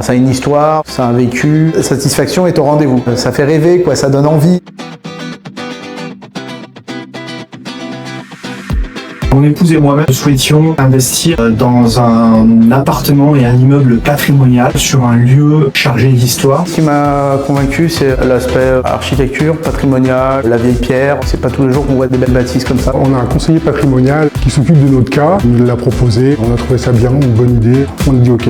Ça a une histoire, ça a un vécu, la satisfaction est au rendez-vous. Ça fait rêver, quoi, ça donne envie. Mon épouse et moi-même souhaitions investir dans un appartement et un immeuble patrimonial sur un lieu chargé d'histoire. Ce qui m'a convaincu, c'est l'aspect architecture, patrimonial, la vieille pierre. C'est pas tous les jours qu'on voit des belles bâtisses comme ça. On a un conseiller patrimonial qui s'occupe de notre cas. Il nous l'a proposé, on a trouvé ça bien, une bonne idée. On a dit OK.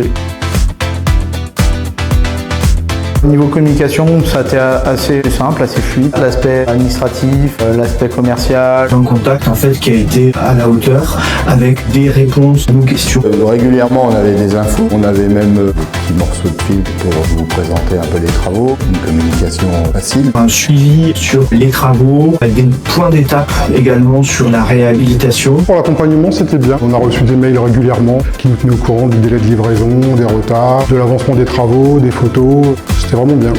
Au niveau communication, ça a été assez simple, assez fluide. L'aspect administratif, l'aspect commercial. Un contact en fait qui a été à la hauteur avec des réponses à nos questions. Régulièrement, on avait des infos, on avait même des petits morceaux de film pour vous présenter un peu les travaux, une communication facile. Un suivi sur les travaux, des points d'étape également sur la réhabilitation. Pour l'accompagnement, c'était bien. On a reçu des mails régulièrement qui nous tenaient au courant du délai de livraison, des retards, de l'avancement des travaux, des photos. C'était vraiment bien.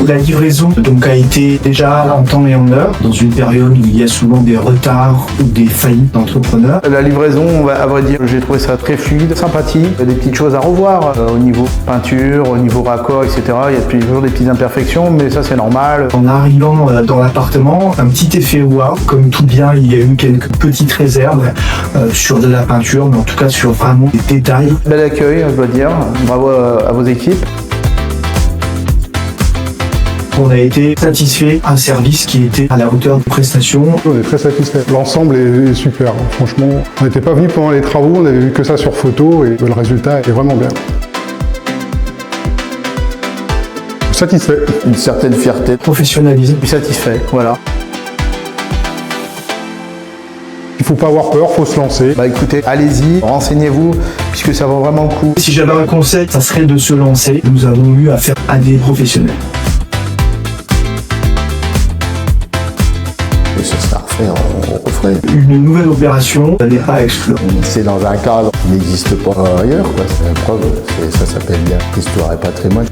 La livraison donc a été déjà en temps et en heure, dans une période où il y a souvent des retards ou des faillites d'entrepreneurs. La livraison, à vrai dire, j'ai trouvé ça très fluide, sympathique. Il y a des petites choses à revoir au niveau peinture, au niveau raccord, etc. Il y a toujours des petites imperfections, mais ça c'est normal. En arrivant dans l'appartement, un petit effet wow. Comme tout bien, il y a eu quelques petites réserves sur de la peinture, mais en tout cas sur vraiment des détails. Bel accueil, je dois dire. Bravo à vos équipes. On a été satisfait, un service qui était à la hauteur de prestations. On est très satisfait. L'ensemble est super. Franchement, on n'était pas venu pendant les travaux, on n'avait vu que ça sur photo et le résultat est vraiment bien. Satisfait. Une certaine fierté. Professionnalisme. Je suis satisfait, voilà. Il ne faut pas avoir peur, il faut se lancer. Écoutez, allez-y, renseignez-vous, puisque ça vaut vraiment le coup. Si j'avais un conseil, ça serait de se lancer. Nous avons eu affaire à des professionnels. Et ce sera à refaire, on referait. Une nouvelle opération n'est pas à exclure. C'est dans un cadre qui n'existe pas ailleurs, quoi. C'est la preuve, ça s'appelle bien Histoire et patrimoine.